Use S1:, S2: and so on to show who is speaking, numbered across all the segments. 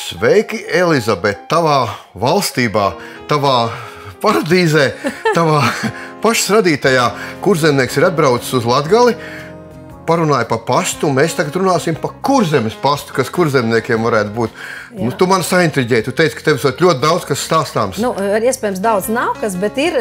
S1: Sveiki, Elizabete, tavā valstībā, tavā paradīzē, tavā pašas radītajā Kurzemnieks ir atbraucis uz Latgali, parunāja par pastu, un mēs tagad runāsim par Kurzemes pastu, kas kurzemniekiem varētu būt. Nu, tu man saintriģēji, tu teici, ka tev esot ļoti daudz, kas stāstāms.
S2: Nu, iespējams, daudz nav kas, bet ir,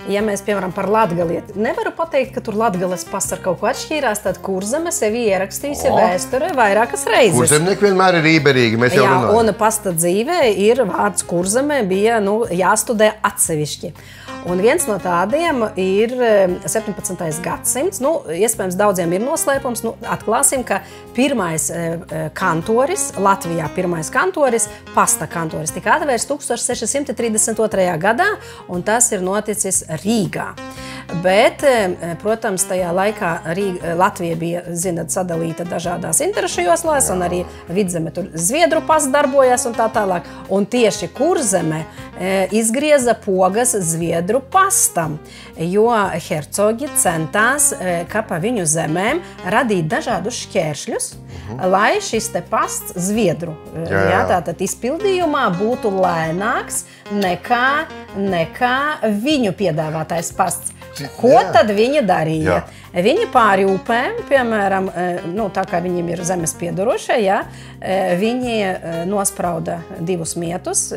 S2: ja mēs, piemēram, par Latgali, nevaru pateikt, ka tur Latgales pasts ar kaut ko atšķīrās, tad Kurzeme sevi ierakstījusi vēsturē vairākas reizes.
S1: Kurzemnieki vienmēr ir īberīgi, mēs jau runājam.
S2: Un pasta dzīvē ir vārds Kurzeme bija, jāstudē atsevišķi. Un viens no tādiem ir 17. gadsimts. Nu, iespējams, daudziem ir noslēpums. Nu, atklāsim, ka pirmais kantoris, Latvijā pirmais kantoris, pasta kantoris, tika atvērts 1632. gadā, un tas ir noticis Rīgā. Bet, protams, tajā laikā Latvija bija, zināt, sadalīta dažādās interešu joslās, un arī Vidzeme tur Zviedru pasts darbojās un tā tālāk. Un tieši Kurzeme izgrieza pogas Zviedru pastam, jo hercogi centās, ka pa viņu zemēm radīt dažādus šķēršļus, lai šis te pasts Zviedru tātad izpildījumā būtu lēnāks nekā viņu piedāvātais pasts. Ko tad viņi darīja? Viņi pāri upēm, piemēram, tā kā viņiem ir zemes piedarošie, viņi nosprauda divus mietus,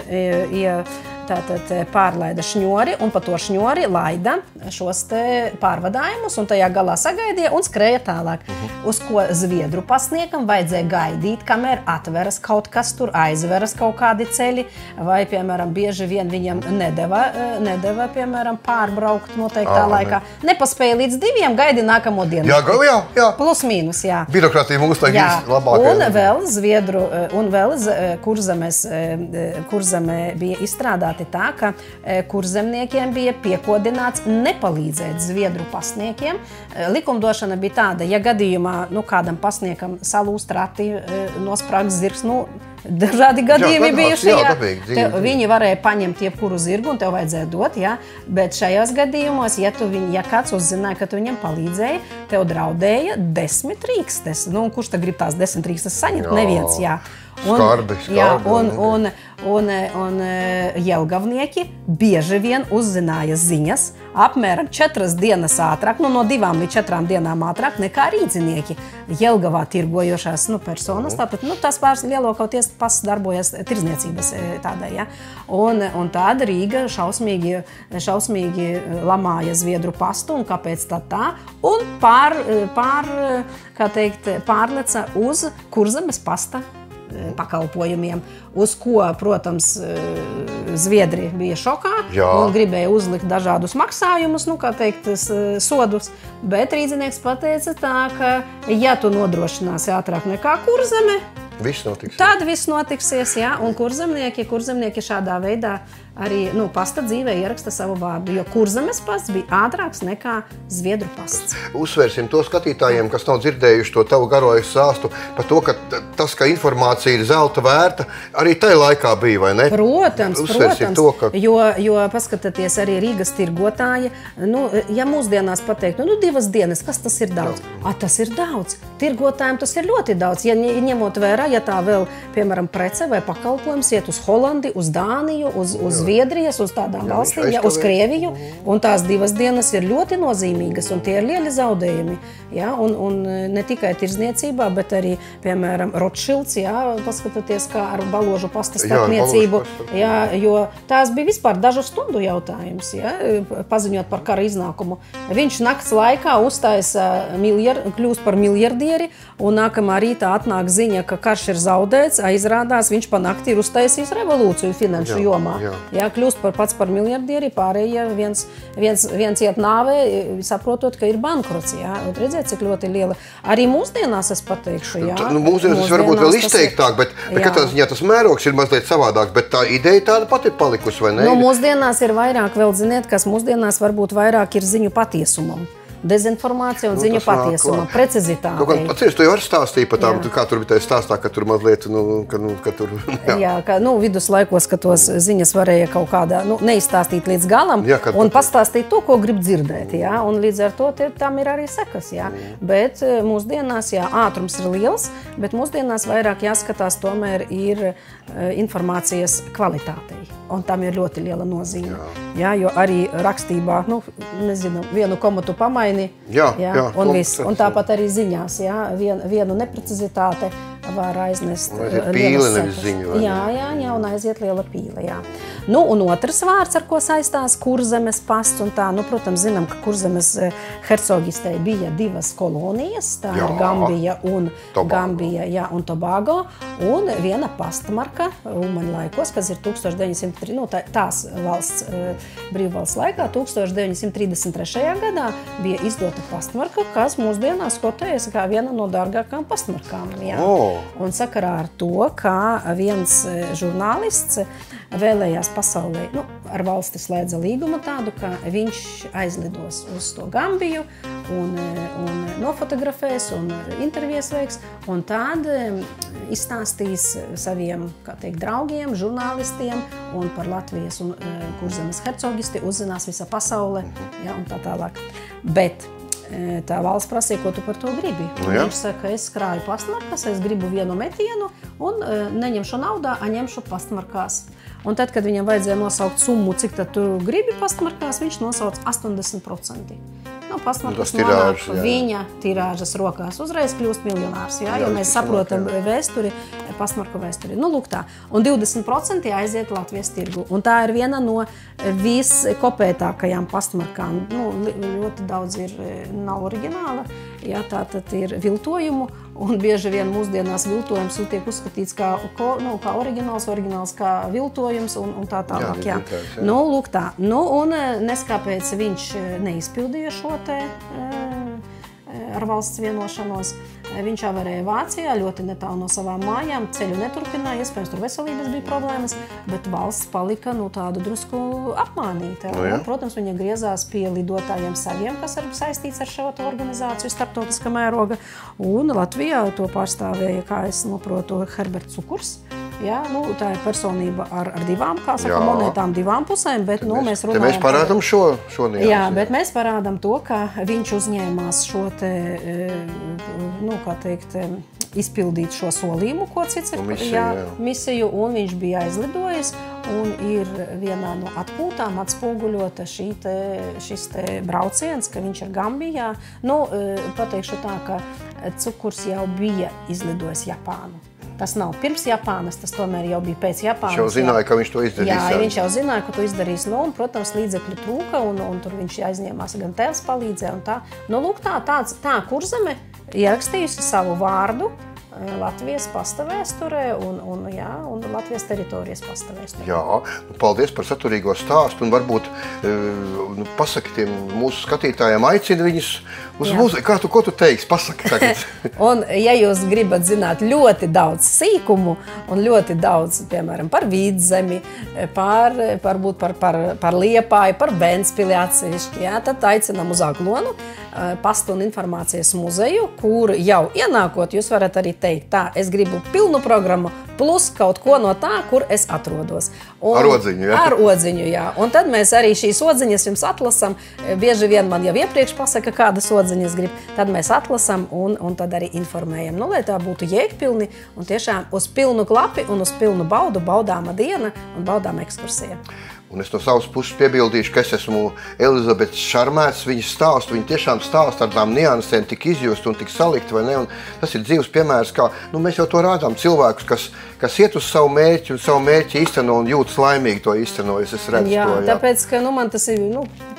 S2: tātad pārlaida šņori, un pa to šņori laida šos te pārvadājumus, un tajā galā sagaidīja un skrēja tālāk. Uz ko Zviedru pastniekam vajadzēja gaidīt, kamēr atveras kaut kas tur, aizveras kaut kādi ceļi, vai, piemēram, bieži vien viņam nedeva piemēram, pārbraukt noteiktā laikā. Nepaspēja līdz 2, gaidi nākamo dienu.
S1: Jā.
S2: Plus mīnus, jā.
S1: Birokrātija mūs tagad labākajā.
S2: Un vēl Kurzeme bija izstrādāti tā, ka kurzemniekiem bija piekodināts nepalīdzēt Zviedru pastniekiem. Likumdošana bija tāda, ja gadījumā kādam pastniekam salūst rati, nosprāgs zirgs, dažādi gadījumi bijuši, viņi varēja paņemt jebkuru zirgu un tev vajadzēja dot, bet šajos gadījumos, ja kāds uzzināja, ka tu viņam palīdzēji, tev draudēja 10 rīkstes. Kurš tad grib tās 10 rīkstes saņemt? Neviens,
S1: Skarbi.
S2: Un jelgavnieki bieži vien uzzināja ziņas apmēram 4 dienas ātrāk, no 2 līdz 4 dienām ātrāk nekā rīdzinieki. Jelgavā tirgojošās personas, tāpat tās pāris lielākoties pasts darbojas tirdzniecības tādai, Un tāda Rīga šausmīgi lamāja Zviedru pastu, un kāpēc tā? Un pārleca uz Kurzemes pasta pakalpojumiem, uz ko, protams, Zviedri bija šokā un gribēja uzlikt dažādus maksājumus, sodus, bet rīdzinieks pateica tā, ka, ja tu nodrošināsi ātrāk nekā Kurzeme, tad viss notiksies, un kurzemnieki šādā veidā arī pasta dzīvē ieraksta savu vārdu, jo Kurzemes pasts bija ātrāks nekā Zviedru pasts.
S1: Uzsvērsim to skatītājiem, kas nav dzirdējuši to tavu garoju stāstu par to, ka tas, ka informācija ir zelta vērta, arī tajā laikā bija, vai ne?
S2: Protams, jo paskatieties arī Rīgas tirgotāji, ja mūsdienās pateikt, 2 dienas, kas tas ir daudz? Tas ir daudz. Tirgotājiem tas ir ļoti daudz. Ja ņemot vērā, ja tā vēl, piemēram, prece vai pakalpojums iet uz Holandi, uz Dāniju, uz Zviedrijas, uz tādām valstīm, uz Krieviju, un tās 2 dienas ir ļoti nozīmīgas, un tie ir lieli zaudējumi. Un ne tikai tirzniecībā, bet arī, piemēram, Rotšilds, paskatoties, kā ar baložu pasta starpniecību, jo tās bija vispār dažu stundu jautājums, paziņot par kara iznākumu. Viņš nakts laikā uztaisa kļūst par miljardieri, un nākamā rītā atnāk ziņa, ka karš ir zaudēts, izrādās viņš pa nakti ir uztaisījis revolūciju finanšu jomā. Kļūst pats par miljardieri, pārējie viens iet nāvē, saprotot, ka ir bankrots. Un redziet, cik ļoti liela. Arī mūsdienās es pateikšu,
S1: Mūsdienās tas varbūt vēl izteiktāk, bet katrā ziņā tas mērogs ir mazliet savādāks, bet tā ideja tāda pati palikusi, vai ne?
S2: Mūsdienās ir vairāk vēl, ziniet, kas mūsdienās varbūt vairāk ir ziņu patiesumam. dezinformācija un ziņu patiesuma, precizitāte.
S1: Kaut kā atceries, tu jau arī stāstīji par tām, kā tur bija tā stāstā, ka tur mazliet, ka tur...
S2: Jā, ka viduslaikos, ka tos ziņas varēja kaut kādā, neizstāstīt līdz galam un pastāstīt to, ko grib dzirdēt, jā, un līdz ar to tam ir arī sekas, jā. Bet mūsdienās, jā, ātrums ir liels, bet mūsdienās vairāk jāskatās tomēr ir informācijas kvalitātei, un tam ir ļoti liela nozīme, jā, jo arī rakstībā, nezinu, vienu komatu pamaini, un viss, un tāpat arī ziņās, jā, vienu neprecizitāte var aiznest
S1: pīle, nevis ziņu.
S2: Jā, un aiziet liela pīle, jā. Un otrs vārds, ar ko saistās Kurzemes pasts, un tā, protams, zinām, ka Kurzemes hercogistei bija divas kolonijas, tā ir Gambija un Gambija, jā, un Tobago, un viena pastmarka Ulmaņa laikos, kas ir 1903, tās valsts, brīvvalsts laikā, 1933. gadā bija izdota pastmarka, kas mūsdienās kotējas kā viena no dārgākām pastmarkām, jā. Un sakarā ar to, ka viens žurnālists vēlējās pasaulē, ar valsti slēdza līgumu tādu, ka viņš aizlidos uz to Gambiju un nofotografēs un intervijas veiks, un tad izstāstīs saviem, kā teikt, draugiem, žurnālistiem un par Latvijas un Kurzemes hercogisti uzzinās visa pasaule, jā, un tā tālāk. Bet tā valsts prasīja, ko tu par to gribi. Viņš saka, es krāju pastmarkās, es gribu vienu metienu un neņemšu naudā, a ņemšu pastmarkās. Un tad, kad viņam vajadzēja nosaukt summu, cik tad tu gribi pastmarkās, viņš nosauc 80%. Pastmarkas nonāk viņa tirāžas rokās. Uzreiz kļūst miljonārs, jā, jo mēs saprotam vēsturi, pastmarku vēsturi. Lūk tā. Un 20% aiziet Latvijas tirgu. Un tā ir viena no viskopētākajām pastmarkām. Ļoti daudz nav oriģināla, jā, tā tad ir viltojumu. Un bieži vien mūsdienās viltojums tiek uzskatīts kā oriģināls kā viltojums un tā tālāk. Jā. Lūk tā. Un neskāpēc viņš neizpildīja šo te ar valsts vienošanos. Viņš avarēja Vācijā, ļoti netālu no savām mājām, ceļu neturpināja, iespējams, tur veselības bija problēmas, bet valsts palika tādu drusku apmānīta. Protams, viņa griezās pie lidotājiem saviem, kas ir saistīts ar šo organizāciju starptautiskā mēroga, un Latvijā to pārstāvēja, kā es saprotu, Herberts Cukurs. Jā, tā ir personība ar divām, kā saka, monētām divām pusēm, bet mēs runājam...
S1: Mēs parādam šo niansi.
S2: Jā, bet mēs parādam to, ka viņš uzņēmās šo te, kā teikt, izpildīt šo solījumu, ko cits ir misiju, un viņš bija aizlidojis, un ir vienā no atpūtām atspoguļota šis te brauciens, ka viņš ir Gambijā. Pateikšu tā, ka Cukurs jau bija izlidojis Japānu. Tas nav pirms Japānas, tas tomēr jau bija pēc Japānas.
S1: Viņš jau zināja, ka viņš to izdarīs.
S2: Jā, viņš jau zināja, ka to izdarīs. Un, protams, līdzekļu trūka, un tur viņš aizņēmās gan tēls palīdzē, un tā. Lūk, tā Kurzeme ierakstījusi savu vārdu Latvijas pasta vēsturē un Latvijas teritorijas pasta vēsturē.
S1: Jā, paldies par saturīgo stāstu, un varbūt pasaki tiem mūsu skatītājiem, aicina viņus uz mūziku. Ko tu teiksi? Pasaki tagad.
S2: Un, ja jūs gribat zināt ļoti daudz sīkumu un ļoti daudz, piemēram, par Vidzemi, varbūt par Liepāju, par Ventspili atsevišķi, tad aicinām uz Aglonu Pastu un informācijas muzeju, kur jau ienākot, jūs varat arī teikt, tā, es gribu pilnu programmu, plus kaut ko no tā, kur es atrodos.
S1: Ar odziņu, jā?
S2: Ar odziņu, jā. Un tad mēs arī šīs odziņas jums atlasam. Bieži vien man jau iepriekš pasaka, kādas odziņas grib. Tad mēs atlasam un tad arī informējam. Lai tā būtu jēgpilni un tiešām uz pilnu klapi un uz pilnu baudu baudāma diena un baudām ekskursija.
S1: Un es no savas puses piebildīšu, ka es esmu Elizabetes šarmēts, viņas stāstu, viņa tiešām stāsta ar tām niansēm tik izjust un tik salikt, vai ne? Un tas ir dzīves piemērs, kā, mēs jau to rādām cilvēkus, kas iet uz savu mērķi un savu mērķi īsteno un jūtas laimīgi to īstenojas, es redzu to, jā.
S2: Tāpēc, ka, man tas ir,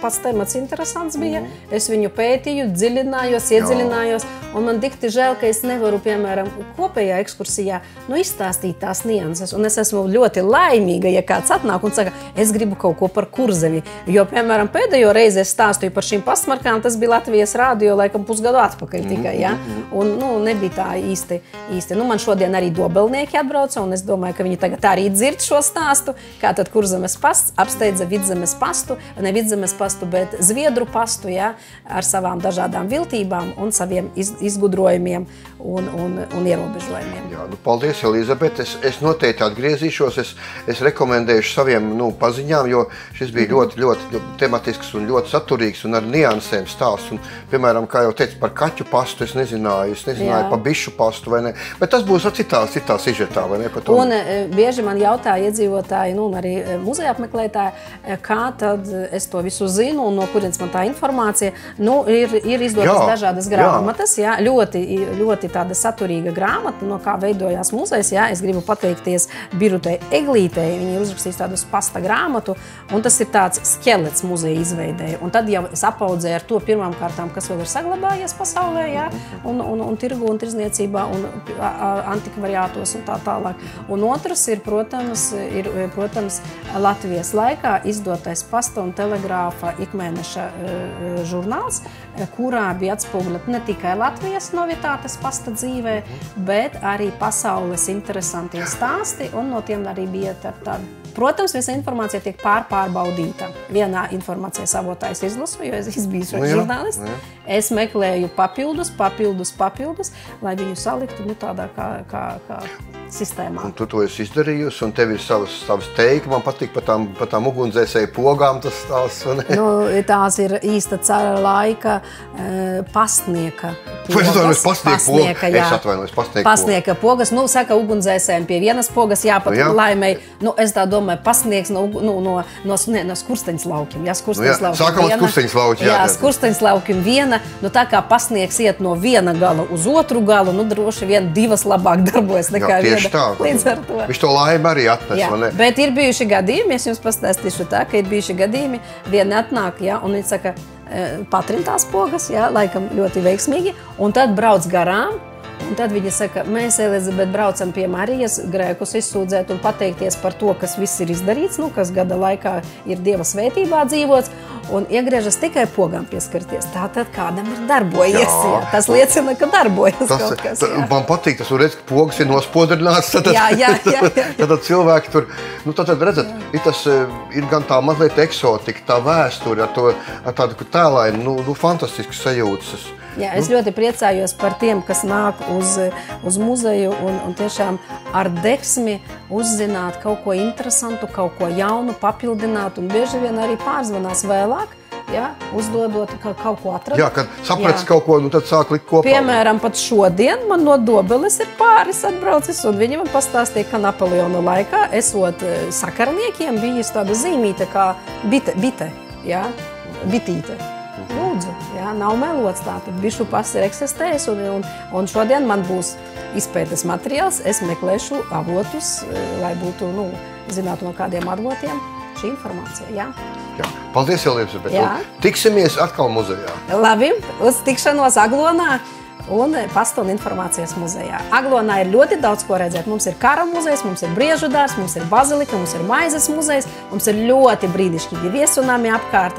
S2: pats temats interesants bija, es viņu pētīju, iedziļinājos, un man dikti žēl, ka es nevaru, piemēram, kopējā ekskursijā, izstāstīt tās nianses, un es esmu ļoti laimīga, ja kāds atnāk un saka, es gribu gribu kaut ko par Kurzevi. Jo, piemēram, pēdējo reizi es stāstīju par šīm pastmarkām, tas bija Latvijas rādio, laikam, pusgadu atpakaļ tikai, ja? Un, nebija tā īsti. Man šodien arī dobelnieki atbrauca, un es domāju, ka viņi tagad arī dzird šo stāstu, kā tad Kurzemes pasts apsteidza Vidzemes pastu, ne Vidzemes pastu, bet Zviedru pastu, ja? Ar savām dažādām viltībām un saviem izgudrojumiem un ierobežojumiem.
S1: Jā, paldies, Elizabete. Es noteikti atgriezīšos, es rekomendēšu saviem paziņām, jo šis bija ļoti tematisks un ļoti saturīgs un ar niansēm stāsts. Un, piemēram, kā jau teicu, par kaķu pastu es nezināju par bišu pastu, vai ne? Bet tas būs citā sižetā, vai ne?
S2: Un bieži man jautāja iedzīvotāji, un arī muzeja apmeklētāji, kā tad es to visu zinu un no kurienes man tā informācija. Ir izdotas dažādas grāmatas, jā, ļoti tāda saturīga grāmata, no kā veidojās muzejs. Jā, es gribu pateikties Birutei Eglītei, viņa ir uzrakstījis tādu pasta grāmatu, un tas ir tāds skelets muzeja izveidēja. Un tad jau es apaudzēju ar to pirmām kārtām, kas vēl ir saglabājies pasaulē, jā, un tirgu un tirzniecībā, un antikvariātos un tā tālāk. Un otrs ir, protams, Latvijas laikā izdotais pasta un telegrāfa ikmēneša žurnāls, kurā bija atspoguļot ne tikai Latvijas novitātes pasta dzīvē, bet arī pasaules interesantie stāsti, un no tiem arī bija tāda. Protams, visa informācija tiek pārbaudīta. Vienā informācijas avotā es izlasu, jo es biju žurnālists. Es meklēju papildus, lai viņu saliktu tādā kā sistēmā.
S1: Un tu to esi izdarījusi, un tev ir savas teikti. Man patīk par tām ugunsdzēsēju pogām tas stāsts.
S2: Tās ir īsta cara laika pastnieka pogas.
S1: Es atvainojos,
S2: pastnieka pogas. Saka ugunsdzēsējiem pie vienas pogas jāpat laimei. Es tā domāju, pastnieks no Skursteņas laukiem.
S1: Sākam ar Skursteņas laukiem.
S2: Jā, Skursteņas laukiem viena. Tā kā pastnieks iet no viena gala uz otru galu, droši vien divas labāk darbojas nekā viena. Līdz ar to.
S1: Viņš to laimi arī atnes, vai ne?
S2: Bet ir bijuši gadījumi, es jums pastāstīšu tā, ka ir bijuši gadījumi, viena atnāk, un viņi saka, patrina tās pogas, laikam ļoti veiksmīgi, un tad brauc garām, un tad viņi saka, mēs, Elizabete, braucam pie Marijas grēkus izsūdzēt un pateikties par to, kas viss ir izdarīts, kas gada laikā ir Dieva svētībā dzīvots, un iegriežas tikai pogām pieskarties. Tātad kādam ir darbojies. Tas liecina, ka darbojas kaut kas.
S1: Man patīk, tas redz, ka pogas ir nospodrināts. Tad cilvēki tur, tad redzat, ir gan tā mazliet eksotika, tā vēsture ar tādu tēlainu, fantastiskas sajūtas.
S2: Jā, es ļoti priecājos par tiem, kas nāk uz muzeju un tiešām ar deksmi uzzināt kaut ko interesantu, kaut ko jaunu, papildināt, un bieži vien arī pārzvanās vēlāk, uzdodot kaut ko atrast.
S1: Jā, kad saprats kaut ko, tad sāk likt kopā.
S2: Piemēram, pat šodien man no Dobeles ir pāris atbraucis, un viņi man pastāstīja, ka Napoleona laikā, esot sakarniekiem, bijis tāda zīmīte kā bitīte. Lūdzu, nav melots tātad. Bišu pasts ir eksistējis, un šodien man būs izpētes materiāls. Es meklēšu avotus, lai būtu, zinātu no kādiem avotiem šī informācija, jā.
S1: Paldies, Elizabete. Tiksimies atkal muzejā.
S2: Labi, uz tikšanos Aglonā un Pasta un informācijas muzejā. Aglonā ir ļoti daudz ko redzēt. Mums ir kara muzejs, mums ir briežu dārs, mums ir bazilika, mums ir maizes muzejs, mums ir ļoti brīnišķīgi viesunami apkārt,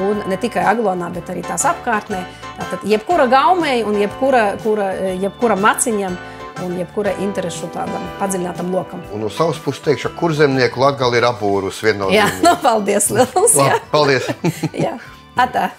S2: un ne tikai Aglonā, bet arī tās apkārtnē. Tātad jebkura gaumei un jebkura maciņam un jebkura interešu tādam padziļinātam lokam.
S1: Un no savas puses teikšu, ka Kurzemnieku Latgali ir apbūrus viennozīmīgi.
S2: Jā, paldies liels.
S1: Paldies.
S2: Jā, atā.